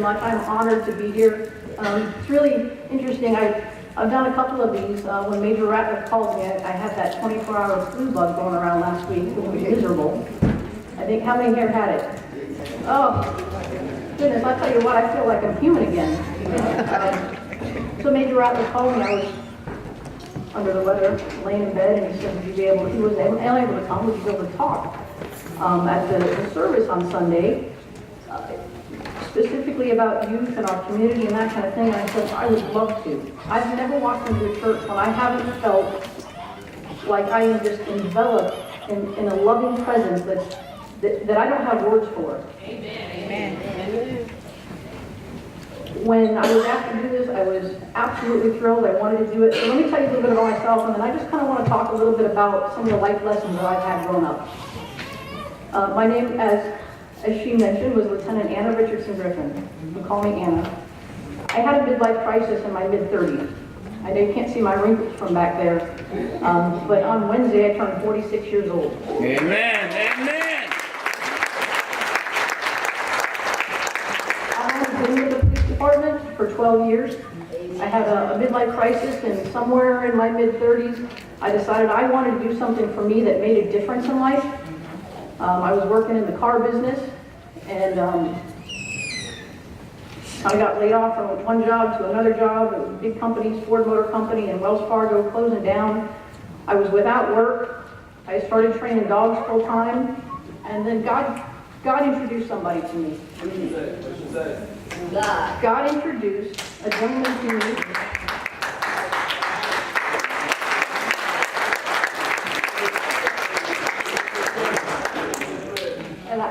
much. I'm honored to be here. It's really interesting. I've done a couple of these. When Major Ratliff called me, I had that 24-hour flu bug going around last week. It was miserable. I think, how many here had it? Oh, goodness, I'll tell you what, I feel like I'm human again. So Major Ratliff called me. I was under the weather, laying in bed, and he said, he was able to come, would you be able to talk? At the service on Sunday, specifically about youth and our community and that kind of thing, and I said, I would love to. I've never walked into a church when I haven't felt like I am just enveloped in a loving presence that I don't have words for. Amen. Amen. When I was asked to do this, I was absolutely thrilled. I wanted to do it. So let me tell you a little bit about myself, and then I just kind of want to talk a little bit about some of the life lessons that I've had growing up. My name, as she mentioned, was Lieutenant Anna Richardson-Griffin. You call me Anna. I had a midlife crisis in my mid-30s. I know you can't see my wrinkles from back there, but on Wednesday I turned 46 years old. Amen. Amen. I've been with the police department for 12 years. I had a midlife crisis, and somewhere in my mid-30s, I decided I wanted to do something for me that made a difference in life. I was working in the car business, and I got laid off from one job to another job. It was big companies, Ford Motor Company and Wells Fargo closing down. I was without work. I started training dogs full time, and then God introduced somebody to me. What did you say? God introduced a gentleman to me.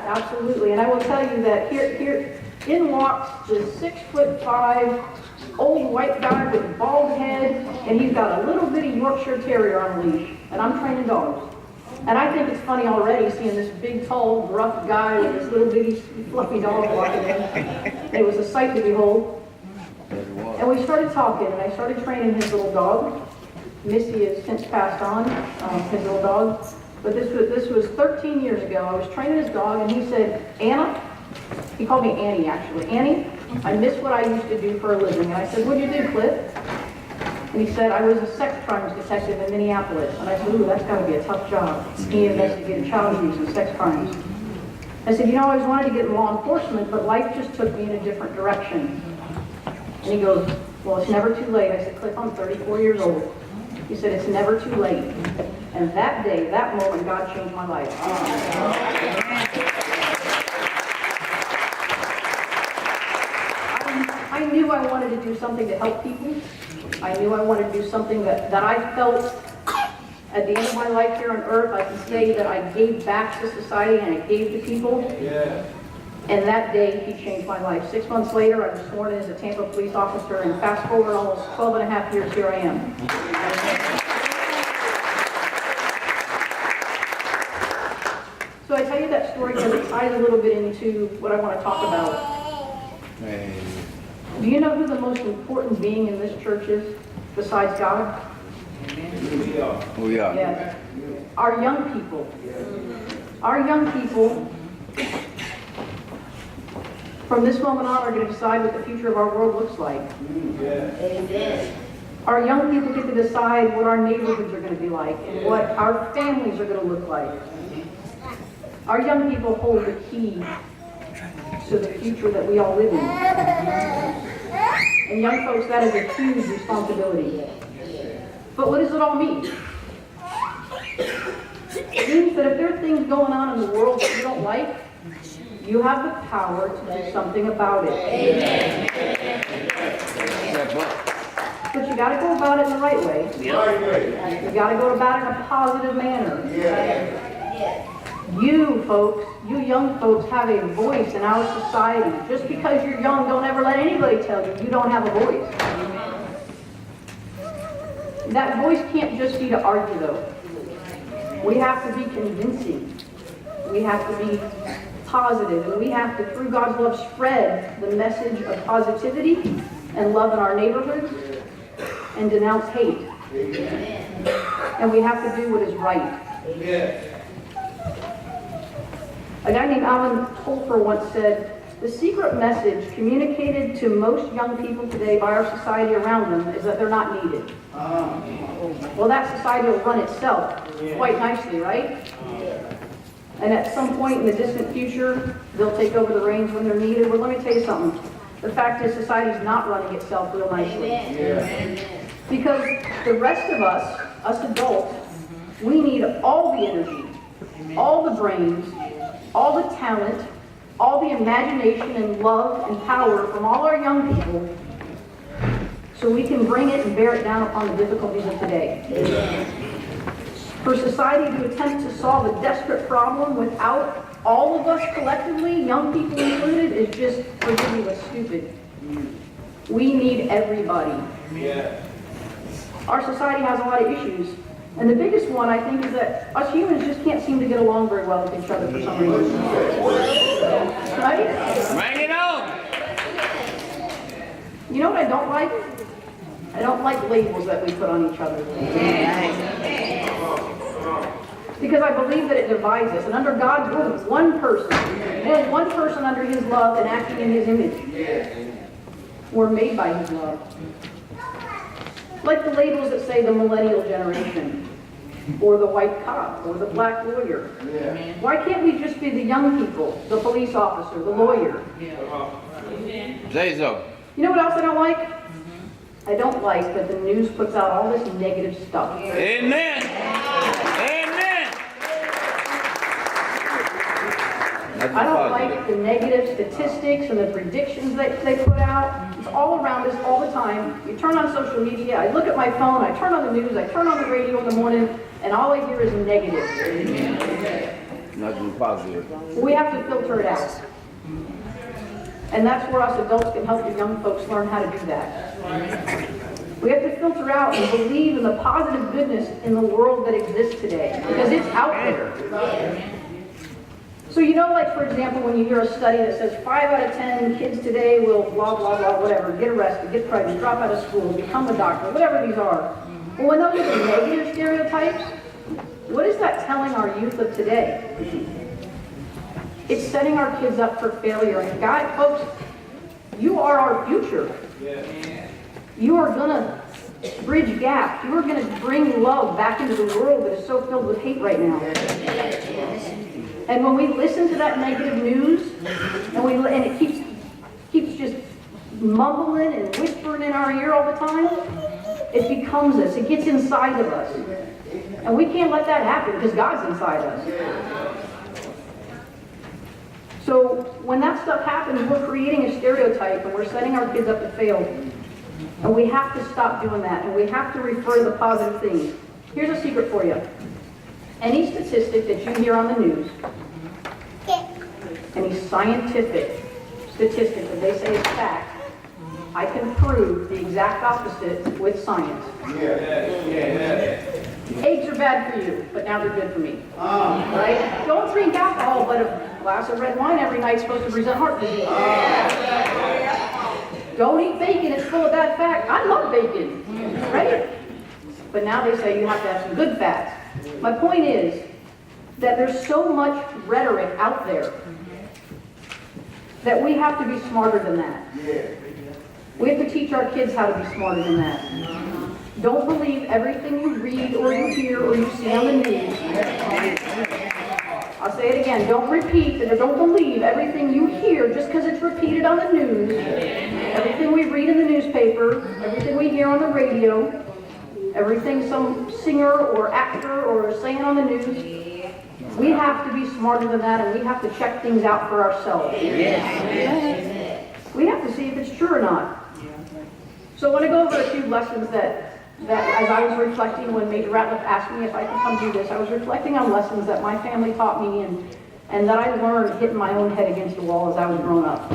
Absolutely, and I will tell you that here in walks the 6'5" old white guy with a bald head, and he's got a little bitty Yorkshire Terrier on a leash, and I'm training dogs. And I think it's funny already seeing this big, tall, gruff guy with this little bitty, fluffy dog walking in. It was a sight to behold. And we started talking, and I started training his little dog. Missy has since passed on, his little dog. But this was 13 years ago. I was training his dog, and he said, Anna, he called me Annie, actually. Annie, I miss what I used to do for a living. And I said, what'd you do, Cliff? And he said, I was a sex crimes detective in Minneapolis. And I said, ooh, that's got to be a tough job. He investigated child abuse and sex crimes. I said, you know, I always wanted to get in law enforcement, but life just took me in a different direction. And he goes, well, it's never too late. I said, Cliff, I'm 34 years old. He said, it's never too late. And that day, that moment, God changed my life. I knew I wanted to do something to help people. I knew I wanted to do something that I felt at the end of my life here on earth, I can say that I gave back to society and I gave to people. Yeah. And that day, he changed my life. 6 months later, I was sworn in as a Tampa police officer, and fast forward almost 12 and a half years, here I am. So I tell you that story because it ties a little bit into what I want to talk about. Do you know who the most important being in this church is besides God? We are. Yes. Our young people. Our young people, from this moment on, are going to decide what the future of our world looks like. Amen. Our young people get to decide what our neighborhoods are going to be like and what our families are going to look like. Our young people hold the key to the future that we all live in. And young folks, that is a huge responsibility. But what does it all mean? It means that if there are things going on in the world that you don't like, you have the power to do something about it. Amen. But you got to go about it in the right way. You got to go about it in a positive manner. You folks, you young folks, have a voice in our society. Just because you're young, don't ever let anybody tell you you don't have a voice. That voice can't just be to argue, though. We have to be convincing. We have to be positive, and we have to, through God's love, spread the message of positivity and love in our neighborhoods and denounce hate. And we have to do what is right. A guy named Alan Holfer once said, The secret message communicated to most young people today by our society around them is that they're not needed. Well, that society will run itself quite nicely, right? And at some point in the distant future, they'll take over the reins when they're needed. Well, let me tell you something. The fact is, society's not running itself real nicely. Because the rest of us adults, we need all the energy, all the brains, all the talent, all the imagination and love and power from all our young people so we can bring it and bear it down upon the difficulties of today. For society to attempt to solve a desperate problem without all of us collectively, young people included, is just, forgive me, but stupid. We need everybody. Our society has a lot of issues. And the biggest one, I think, is that us humans just can't seem to get along very well with each other for some reason. Right? Bring it on! You know what I don't like? I don't like labels that we put on each other. Because I believe that it divides us. And under God's rule, one person under His love and acting in His image. We're made by His love. Like the labels that say the millennial generation, or the white cop, or the black lawyer. Why can't we just be the young people, the police officer, the lawyer? Say so. You know what else I don't like? I don't like that the news puts out all this negative stuff. Amen. Amen. I don't like the negative statistics and the predictions that they put out. It's all around us all the time. You turn on social media, I look at my phone, I turn on the news, I turn on the radio in the morning, and all I hear is negative. Nothing positive. We have to filter it out. And that's where us adults can help the young folks learn how to do that. We have to filter out and believe in the positive goodness in the world that exists today, because it's out there. So you know, like for example, when you hear a study that says 5 out of 10 kids today will blah, blah, blah, whatever, get arrested, get pregnant, drop out of school, become a doctor, whatever these are. Well, when those are the negative stereotypes, what is that telling our youth of today? It's setting our kids up for failure. And guys, folks, you are our future. You are going to bridge gaps. You are going to bring love back into the world that is so filled with hate right now. And when we listen to that negative news, and it keeps just mumbling and whispering in our ear all the time, it becomes us. It gets inside of us. And we can't let that happen because God's inside us. So when that stuff happens, we're creating a stereotype and we're setting our kids up to fail. And we have to stop doing that. And we have to refer to the positive things. Here's a secret for you. Any statistic that you hear on the news, any scientific statistic that they say is fact, I can prove the exact opposite with science. Eggs are bad for you, but now they're good for me. Right? Don't drink alcohol, but a glass of red wine every night is supposed to present heart disease. Don't eat bacon, it's full of bad fat. I love bacon, right? But now they say you have to have some good fats. My point is that there's so much rhetoric out there that we have to be smarter than that. We have to teach our kids how to be smarter than that. Don't believe everything you read or you hear or you see on the news. I'll say it again. Don't believe everything you hear just because it's repeated on the news. Everything we read in the newspaper, everything we hear on the radio, everything some singer or actor or is saying on the news. We have to be smarter than that, and we have to check things out for ourselves. We have to see if it's true or not. So I want to go over a few lessons that as I was reflecting when Major Ratliff asked me if I could come do this, I was reflecting on lessons that my family taught me and that I learned hitting my own head against the wall as I was growing up.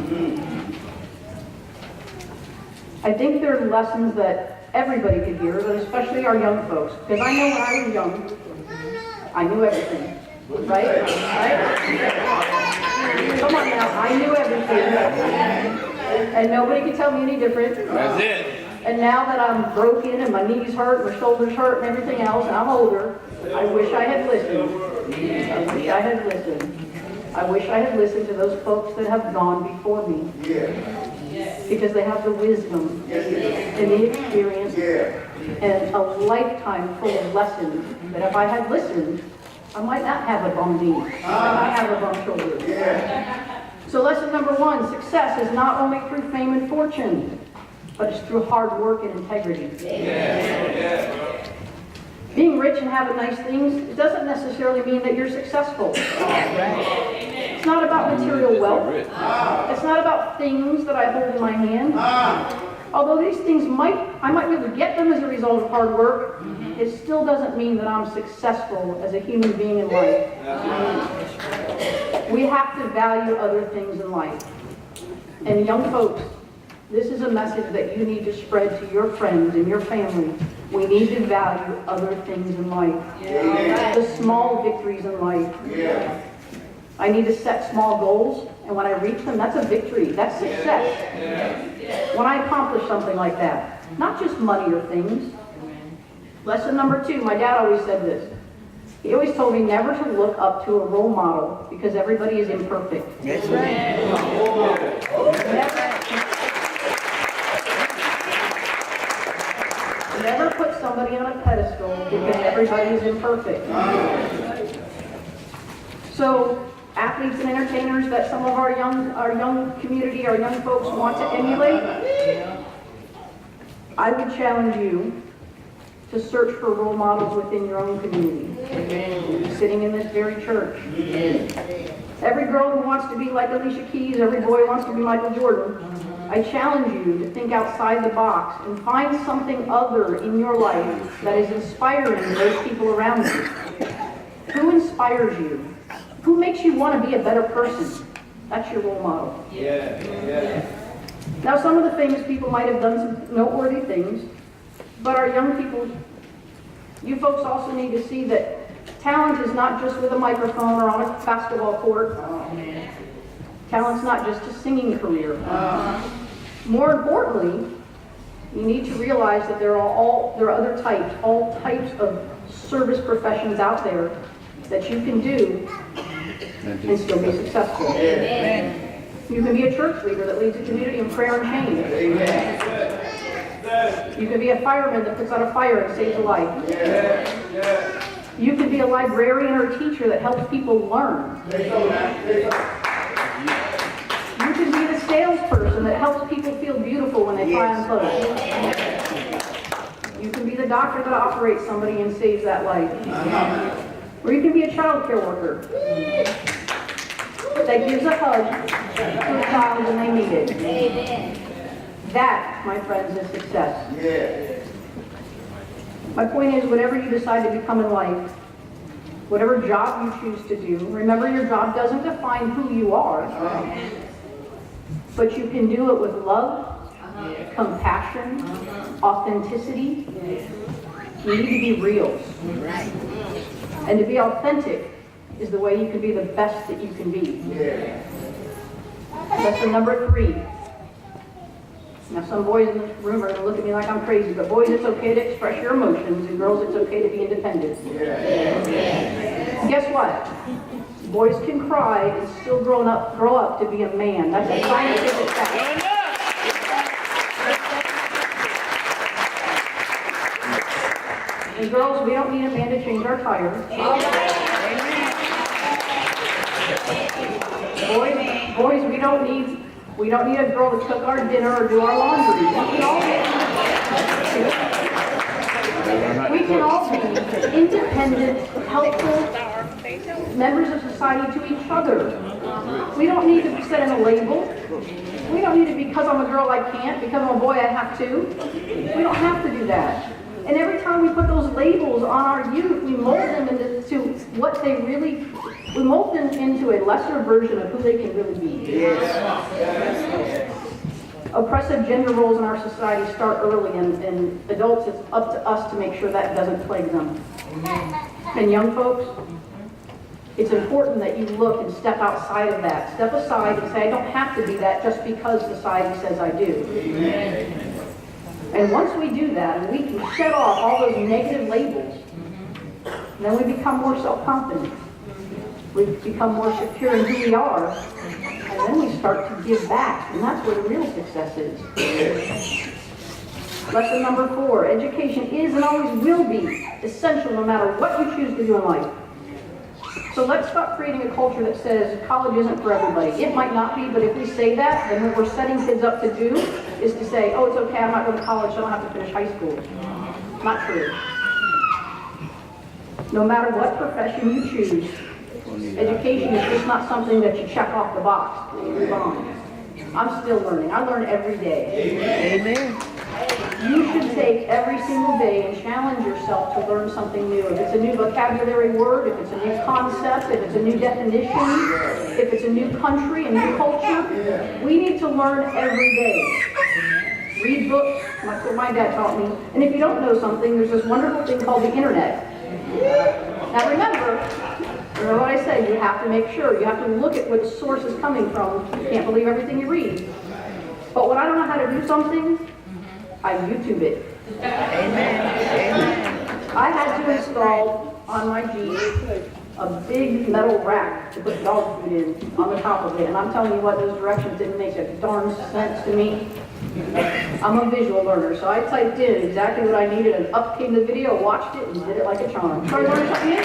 I think there are lessons that everybody could hear, but especially our young folks. Because I know when I was young, I knew everything. Right? Come on now, I knew everything. And nobody could tell me any different. That's it. And now that I'm broken and my knees hurt, my shoulders hurt and everything else, and I'm older, I wish I had listened. I wish I had listened. I wish I had listened to those folks that have gone before me. Because they have the wisdom and the experience and a lifetime full of lessons that if I had listened, I might not have a bum knee. I might have a bum shoulder. So lesson number 1, success is not only through fame and fortune, but it's through hard work and integrity. Being rich and having nice things, it doesn't necessarily mean that you're successful. It's not about material wealth. It's not about things that I hold in my hand. Although these things I might be able to get them as a result of hard work, it still doesn't mean that I'm successful as a human being in life. We have to value other things in life. And young folks, this is a message that you need to spread to your friends and your family. We need to value other things in life. The small victories in life. I need to set small goals, and when I reach them, that's a victory. That's success. When I accomplish something like that, not just money or things. Lesson number 2, my dad always said this. He always told me never to look up to a role model because everybody is imperfect. That's Never put somebody on a pedestal because everybody is imperfect. So, athletes and entertainers that some of our young community, our young folks want to emulate, I would challenge you to search for role models within your own community. Sitting in this very church. Every girl who wants to be like Alicia Keys, every boy wants to be Michael Jordan. I challenge you to think outside the box and find something other in your life that is inspiring those people around you. Who inspires you? Who makes you want to be a better person? That's your role model. Now, some of the famous people might have done some noteworthy things, but our young people, you folks also need to see that talent is not just with a microphone or on a basketball court. Talent's not just a singing career. More importantly, you need to realize that there are other types, all types of service professions out there that you can do and still be successful. You can be a church leader that leads a community in prayer and change. You can be a fireman that puts out a fire and saves a life. You can be a librarian or a teacher that helps people learn. You can be the salesperson that helps people feel beautiful when they try on clothes. You can be the doctor that operates somebody and saves that life. Or you can be a child care worker that gives a hug to a child when they need it. That, my friends, is success. My point is, whatever you decide to become in life, whatever job you choose to do, remember your job doesn't define who you are, but you can do it with love, compassion, authenticity. You need to be real. And to be authentic is the way you can be the best that you can be. Lesson number 3. Now, some boys in this room are going to look at me like I'm crazy, but boys, it's okay to express your emotions, and girls, it's okay to be independent. Guess what? Boys can cry and still grow up to be a man. That's a scientific fact. And girls, we don't need a man to change our tires. Boys, we don't need a girl to cook our dinner or do our laundry. We can all be independent, helpful members of society to each other. We don't need to be set in a label. We don't need to, because I'm a girl I can't, because I'm a boy I have to. We don't have to do that. And every time we put those labels on our youth, we mold them into what they really, we mold them into a lesser version of who they can really be. Oppressive gender roles in our society start early, and adults, it's up to us to make sure that doesn't plague them. And young folks, it's important that you look and step outside of that. Step aside and say, I don't have to be that just because society says I do. And once we do that, and we can shed off all those negative labels, then we become more self-confident. We become more secure in who we are, and then we start to give back, and that's where the real success is. Lesson number 4, education is and always will be essential no matter what you choose to do in life. So let's stop creating a culture that says college isn't for everybody. It might not be, but if we say that, then what we're setting kids up to do is to say, oh, it's okay, I'm not going to college, so I don't have to finish high school. Not true. No matter what profession you choose, education is just not something that you check off the box and you move on. I'm still learning. I learn every day. Amen. You should take every single day and challenge yourself to learn something new. If it's a new vocabulary word, if it's a new concept, if it's a new definition, if it's a new country, a new culture, we need to learn every day. Read books, that's what my dad taught me. And if you don't know something, there's this wonderful thing called the internet. Now remember what I said, you have to make sure, you have to look at what the source is coming from. You can't believe everything you read. But when I don't know how to do something, I YouTube it. Amen. I had to install on my Jeep a big metal rack to put dog food in on the top of it. And I'm telling you what, those directions didn't make a darn sense to me. I'm a visual learner, so I typed in exactly what I needed and up came the video, watched it, and did it like a charm. Try to learn something new.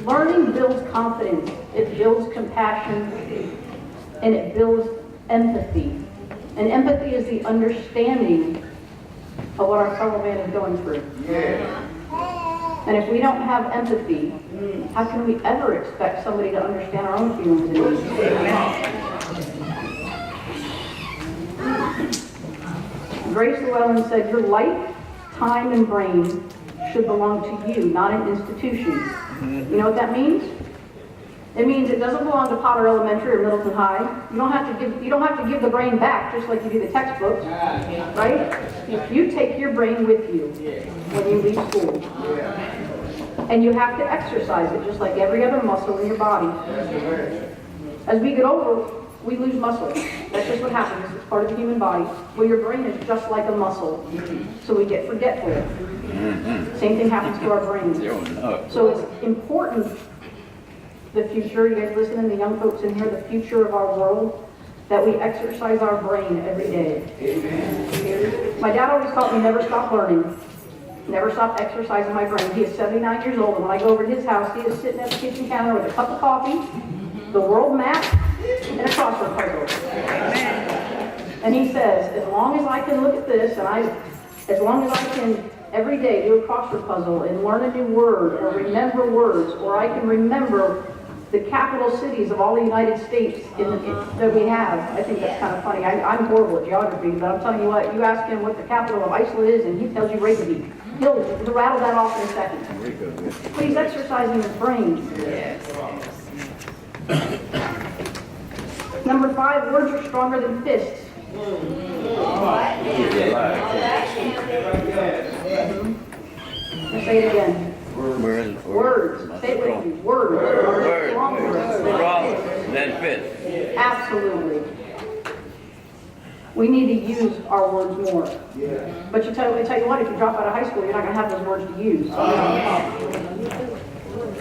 Learning builds confidence, it builds compassion, and it builds empathy. And empathy is the understanding of what our fellow man is going through. And if we don't have empathy, how can we ever expect somebody to understand our own feelings and needs? Grace Llewellyn said, your life, time, and brain should belong to you, not an institution. You know what that means? It means it doesn't belong to Potter Elementary or Middleton High. You don't have to give the brain back just like you do the textbooks, right? You take your brain with you when you leave school. And you have to exercise it just like every other muscle in your body. As we get older, we lose muscle. That's just what happens. It's part of the human body. Well, your brain is just like a muscle. So we get forgetful. Same thing happens to our brains. So it's important, the future, you guys listening, the young folks in here, the future of our world, that we exercise our brain every day. My dad always taught me never stop learning. Never stop exercising my brain. He is 79 years old, and when I go over to his house, he is sitting at the kitchen counter with a cup of coffee, the world map, and a crossword puzzle. And he says, as long as I can look at this, and as long as I can every day do a crossword puzzle and learn a new word or remember words, or I can remember the capital cities of all the United States that we have. I think that's kind of funny. I'm horrible at geography, but I'm telling you what, you ask him what the capital of Iceland is, and he tells you Reykjavik. He'll rattle that off in a second. But he's exercising his brain. Number 5, words are stronger than fists. Say it again. Words. Say it with me. Words are stronger than fists. Absolutely. We need to use our words more. But I tell you what, if you drop out of high school, you're not going to have those words to use.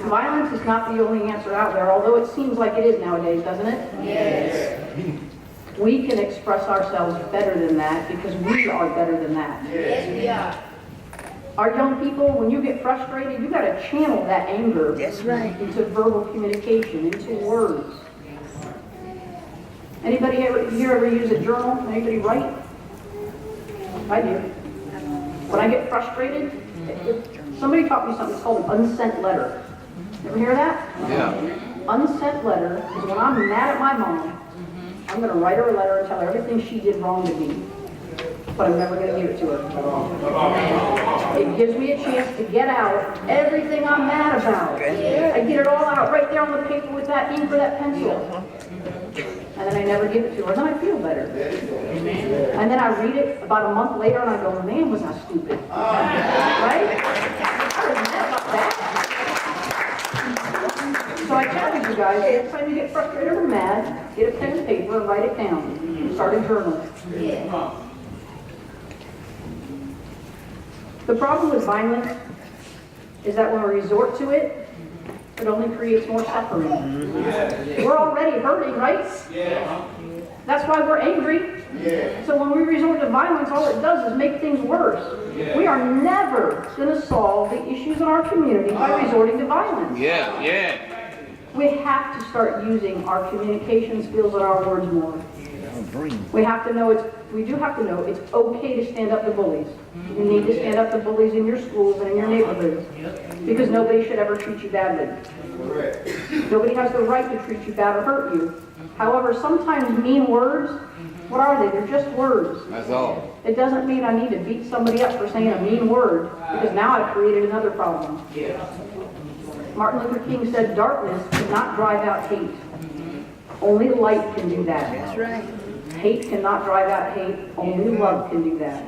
Violence is not the only answer out there, although it seems like it is nowadays, doesn't it? Yes. We can express ourselves better than that because we are better than that. Yes, we are. Our young people, when you get frustrated, you got to channel that anger into verbal communication, into words. Anybody here ever use a journal? Anybody write? I do. When I get frustrated, somebody taught me something called an unsent letter. Ever hear that? Yeah. Unsent letter is when I'm mad at my mom, I'm going to write her a letter and tell her everything she did wrong to me. But I'm never going to give it to her. It gives me a chance to get out everything I'm mad about. I get it all out right there on the paper with that ink or that pencil. And then I never give it to her, and then I feel better. And then I read it about a month later, and I go, man, was I stupid. Right? I was mad about that. So I challenge you guys, next time you get frustrated or mad, get a pen and paper and write it down. Start a journal. The problem with violence is that when we resort to it, it only creates more suffering. We're already hurting, right? That's why we're angry. So when we resort to violence, all it does is make things worse. We are never going to solve the issues in our community by resorting to violence. We have to start using our communication skills and our words more. We do have to know it's okay to stand up to bullies. You need to stand up to bullies in your schools and in your neighborhoods, because nobody should ever treat you badly. Nobody has the right to treat you bad or hurt you. However, sometimes mean words, what are they? They're just words. That's all. It doesn't mean I need to beat somebody up for saying a mean word, because now I've created another problem. Martin Luther King said, darkness cannot drive out hate. Only light can do that. That's right. Hate cannot drive out hate. Only love can do that.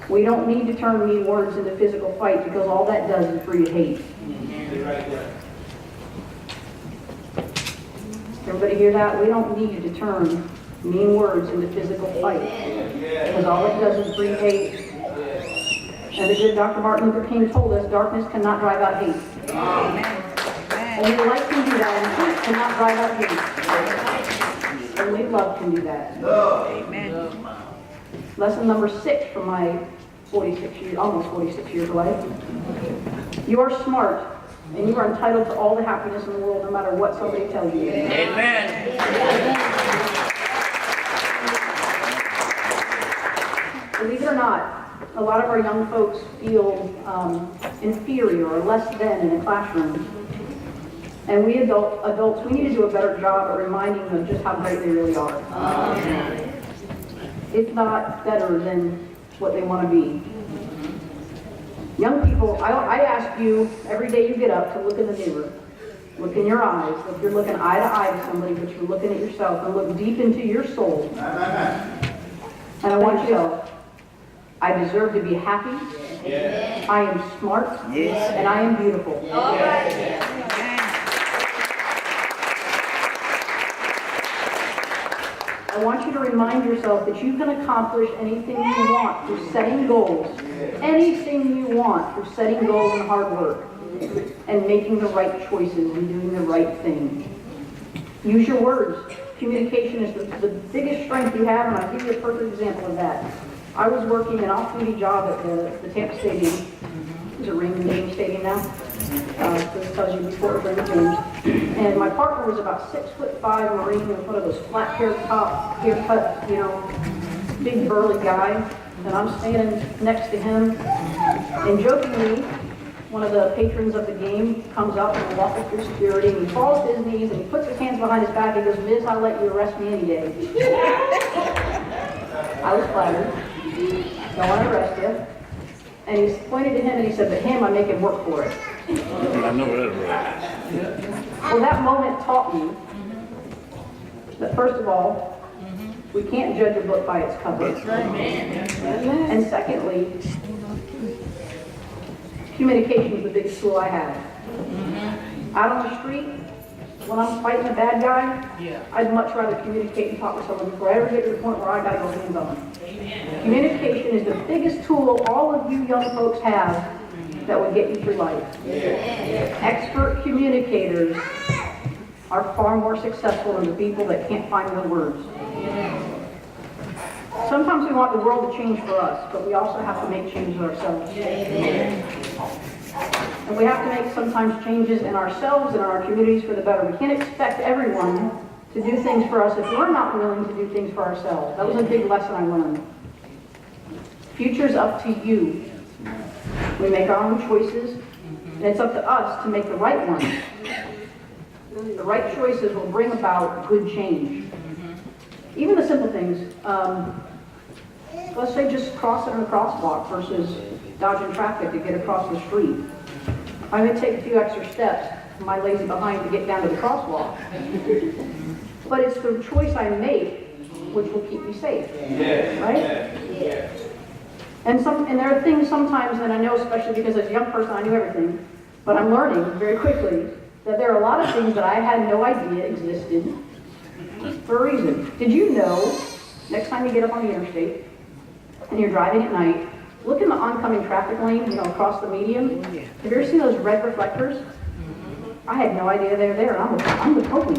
We don't need to turn mean words into physical fight, because all that does is breed hate. Everybody hear that? We don't need to turn mean words into physical fight, because all it does is breed hate. And the good Dr. Martin Luther King told us, darkness cannot drive out hate. Only light can do that, and hate cannot drive out hate. Only love can do that. Amen. Lesson number 6 from my almost 46 years of life. You are smart, and you are entitled to all the happiness in the world, no matter what somebody tells you. Amen. Believe it or not, a lot of our young folks feel inferior or less than in a classroom. And we adults, we need to do a better job at reminding them just how great they really are. If not better than what they want to be. Young people, I ask you every day you get up to look in the mirror. Look in your eyes. If you're looking eye to eye to somebody, but you're looking at yourself, and look deep into your soul. And I want you to know, I deserve to be happy. I am smart. And I am beautiful. I want you to remind yourself that you can accomplish anything you want through setting goals. Anything you want through setting goals and hard work. And making the right choices and doing the right thing. Use your words. Communication is the biggest strength you have, and I'll give you a perfect example of that. I was working an off-duty job at the Tampa Stadium. It's a Raymond James Stadium now. This tells you before Raymond James. And my partner was about 6'5" Marine with one of those flat haircut, big burly guy. And I'm standing next to him, and jokingly, one of the patrons of the game comes up and walks through security, and he falls to his knees, and he puts his hands behind his back, and he goes, "Miss, I'll let you arrest me any day." I was flattered. Don't want to arrest you. And he pointed to him and he said, "But him, I make him work for it." I know that right. Well, that moment taught me that, first of all, we can't judge a book by its cover. And secondly, communication is the biggest tool I have. Out on the street, when I'm fighting a bad guy, I'd much rather communicate and talk to someone before I ever get to the point where I gotta go hands on. Communication is the biggest tool all of you young folks have that will get you through life. Expert communicators are far more successful than the people that can't find the words. Sometimes we want the world to change for us, but we also have to make changes ourselves. And we have to make sometimes changes in ourselves and in our communities for the better. We can't expect everyone to do things for us if we're not willing to do things for ourselves. That was a big lesson I learned. Future's up to you. We make our own choices, and it's up to us to make the right ones. The right choices will bring about good change. Even the simple things. Let's say just crossing a crosswalk versus dodging traffic to get across the street. I may take a few extra steps from my lazy behind to get down to the crosswalk. But it's the choice I make which will keep me safe. Right? And there are things sometimes, and I know especially because as a young person I knew everything, but I'm learning very quickly that there are a lot of things that I had no idea existed for a reason. Did you know, next time you get up on the interstate and you're driving at night, look in the oncoming traffic lane, across the median. Have you ever seen those red reflectors? I had no idea they were there. I'm the police.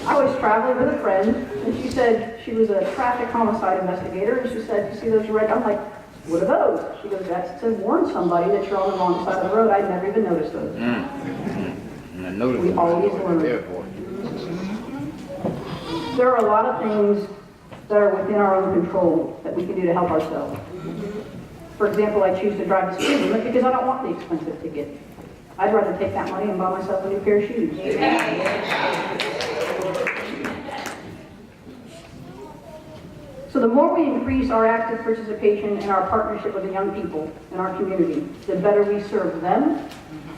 I was traveling with a friend, and she said she was a traffic homicide investigator, and she said, "You see those red?" I'm like, "What are those?" She goes, "That's to warn somebody that you're on the wrong side of the road." I'd never even noticed those. And I noticed We always learn. There are a lot of things that are within our own control that we can do to help ourselves. For example, I choose to drive the speed limit because I don't want the expensive ticket. I'd rather take that money and buy myself a new pair of shoes. So the more we increase our active participation in our partnership with the young people in our community, the better we serve them,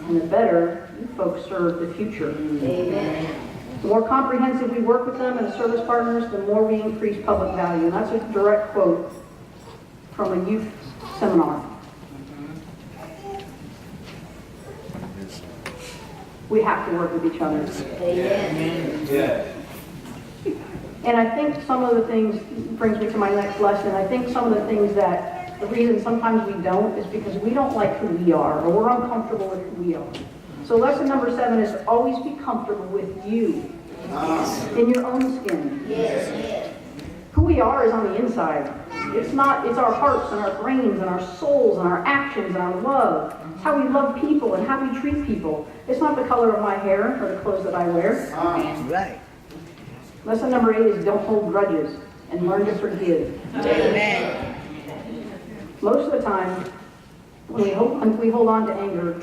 and the better you folks serve the future. Amen. The more comprehensive we work with them and the service partners, the more we increase public value. And that's a direct quote from a youth seminar. We have to work with each other. Amen. Yeah. And I think some of the things, brings me to my next lesson, I think some of the things that, the reason sometimes we don't is because we don't like who we are, or we're uncomfortable with who we are. So lesson number 7 is to always be comfortable with you, in your own skin. Yes. Who we are is on the inside. It's our hearts and our brains and our souls and our actions and our love. It's how we love people and how we treat people. It's not the color of my hair or the clothes that I wear. Right. Lesson number 8 is don't hold grudges and learn to forgive. Amen. Most of the time, when we hold on to anger,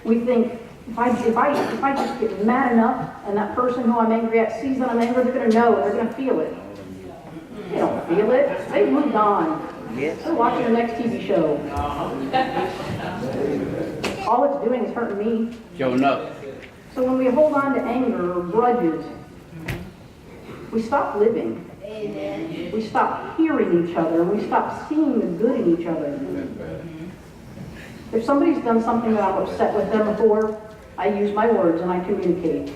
we think, if I just get mad enough and that person who I'm angry at sees that I'm angry, they're going to know, they're going to feel it. They don't feel it. They've moved on. Yes. They're watching the next TV show. All it's doing is hurting me. Showing up. So when we hold on to anger or grudges, we stop living. Amen. We stop hearing each other, and we stop seeing the good in each other. If somebody's done something that I'm upset with them for, I use my words and I communicate.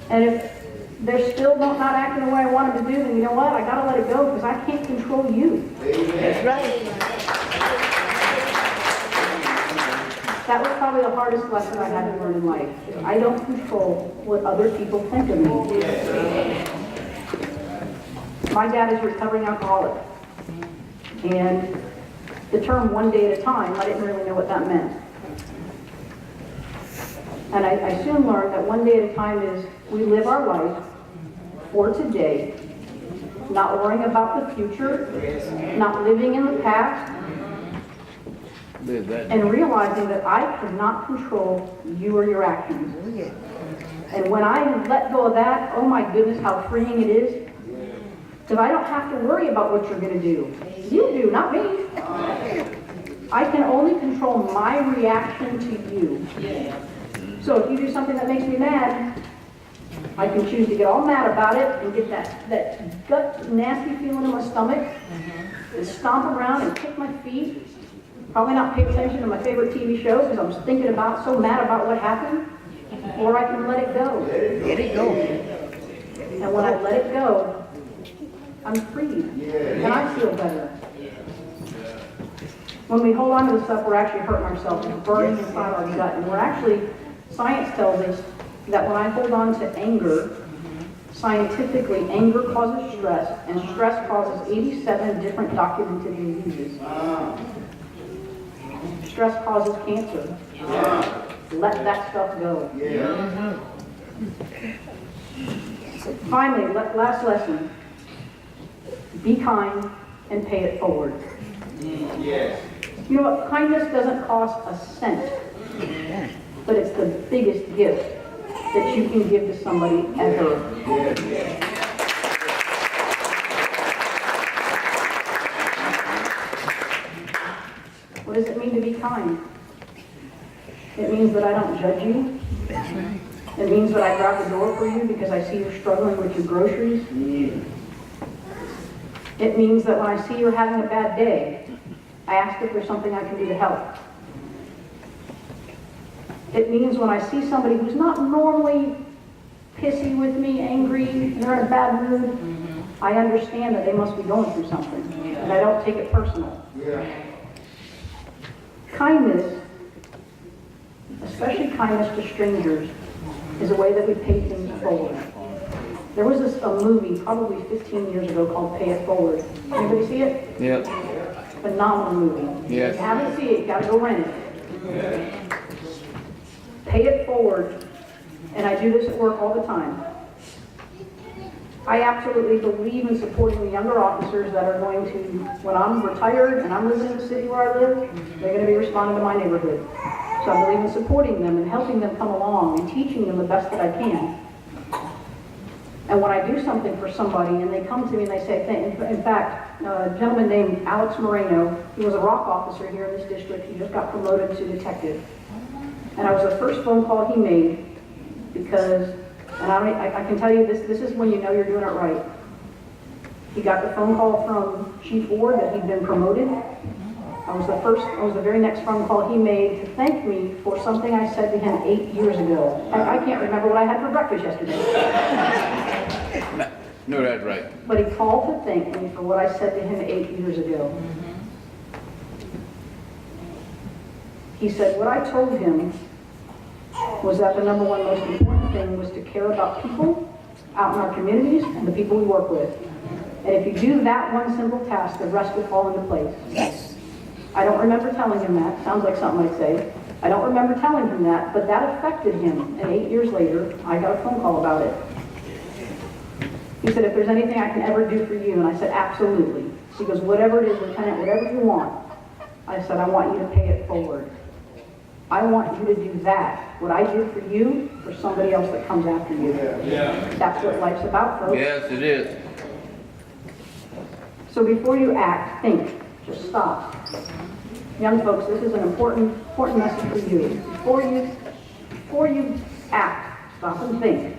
And if they're still not acting the way I want them to do, then you know what? I gotta let it go because I can't control you. That's right. That was probably the hardest lesson I had to learn in life. I don't control what other people think of me. My dad is a recovering alcoholic. And the term one day at a time, I didn't really know what that meant. And I soon learned that one day at a time is we live our life for today, not worrying about the future, not living in the past, and realizing that I cannot control you or your actions. And when I let go of that, oh my goodness, how freeing it is. Because I don't have to worry about what you're going to do. You do, not me. I can only control my reaction to you. So if you do something that makes me mad, I can choose to get all mad about it and get that gut nasty feeling in my stomach and stomp around and kick my feet. Probably not pay attention to my favorite TV show because I'm thinking about, so mad about what happened. Or I can let it go. Let it go. And when I let it go, I'm free. And I feel better. When we hold on to the stuff, we're actually hurting ourselves. It's burning inside our gut. And we're actually, science tells us that when I hold on to anger, scientifically, anger causes stress, and stress causes 87 different documented diseases. Stress causes cancer. Let that stuff go. Finally, last lesson. Be kind and pay it forward. You know what? Kindness doesn't cost a cent, but it's the biggest gift that you can give to somebody ever. What does it mean to be kind? It means that I don't judge you. It means that I grab the door for you because I see you're struggling with your groceries. It means that when I see you're having a bad day, I ask if there's something I can do to help. It means when I see somebody who's not normally pissy with me, angry, they're in a bad mood, I understand that they must be going through something, and I don't take it personal. Kindness, especially kindness to strangers, is a way that we pay things forward. There was a movie probably 15 years ago called Pay It Forward. Anybody see it? Yep. Phenomenal movie. Yes. If you haven't seen it, you gotta go rent it. Pay it forward, and I do this at work all the time. I absolutely believe in supporting the younger officers that are going to, when I'm retired and I'm living in the city where I live, they're going to be responding to my neighborhood. So I believe in supporting them and helping them come along and teaching them the best that I can. And when I do something for somebody and they come to me and they say, in fact, a gentleman named Alex Moreno, he was a rock officer here in this district. He just got promoted to detective. And I was the first phone call he made because, and I can tell you this is when you know you're doing it right. He got the phone call from Chief Ward that he'd been promoted. I was the very next phone call he made to thank me for something I said to him 8 years ago. I can't remember what I had for breakfast yesterday. No, that's right. But he called to thank me for what I said to him 8 years ago. He said, what I told him was that the number one most important thing was to care about people out in our communities and the people we work with. And if you do that one simple task, the rest will fall into place. Yes. I don't remember telling him that. Sounds like something I'd say. I don't remember telling him that, but that affected him. And 8 years later, I got a phone call about it. He said, if there's anything I can ever do for you, and I said, absolutely. He goes, whatever it is, Lieutenant, whatever you want. I said, I want you to pay it forward. I want you to do that. What I did for you, for somebody else that comes after you. That's what life's about, folks. Yes, it is. So before you act, think. Just stop. Young folks, this is an important message for you. Before you act, stop and think.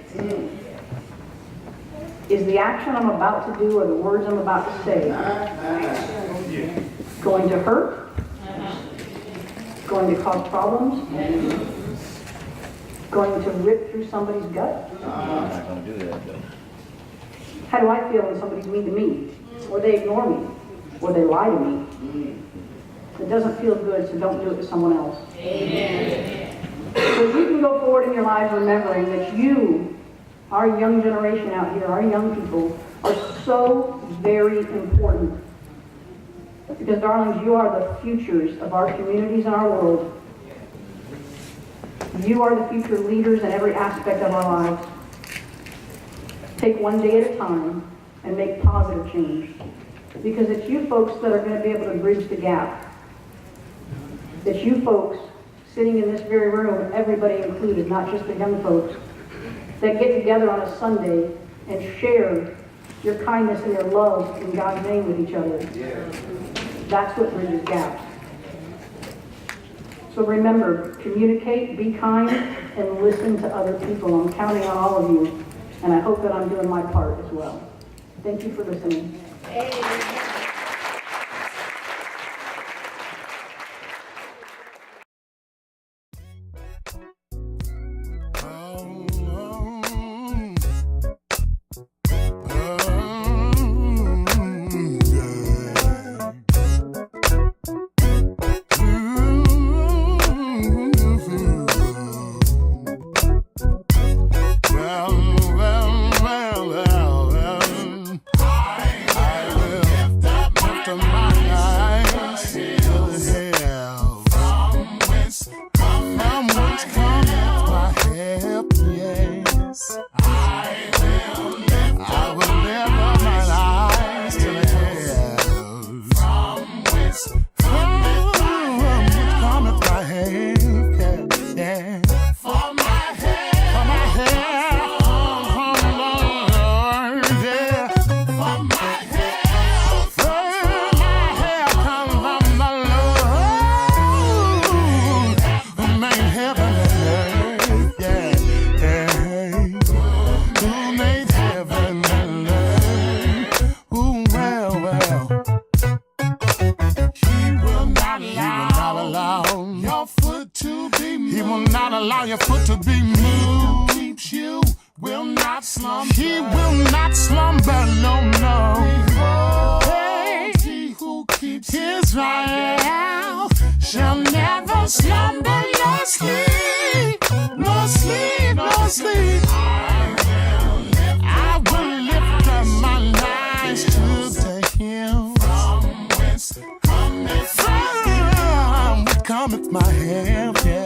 Is the action I'm about to do or the words I'm about to say going to hurt? Going to cause problems? Going to rip through somebody's gut? I'm not going to do that, though. How do I feel when somebody's mean to me? Or they ignore me? Or they lie to me? It doesn't feel good, so don't do it to someone else. Amen. So you can go forward in your lives remembering that you, our young generation out here, our young people, are so very important. Because, darlings, you are the futures of our communities and our world. You are the future leaders in every aspect of our lives. Take one day at a time and make positive change. Because it's you folks that are going to be able to bridge the gap. It's you folks sitting in this very room, everybody included, not just the young folks, that get together on a Sunday and share your kindness and your love in God's name with each other. That's what bridges gaps. So remember, communicate, be kind, and listen to other people. I'm counting on all of you, and I hope that I'm doing my part as well. Thank you for listening. I will lift He will not slumber, no, no. Hey, he who keeps his right shall never slumber nor sleep, nor sleep, nor sleep. I will lift up my eyes to the hill. From whence cometh my help?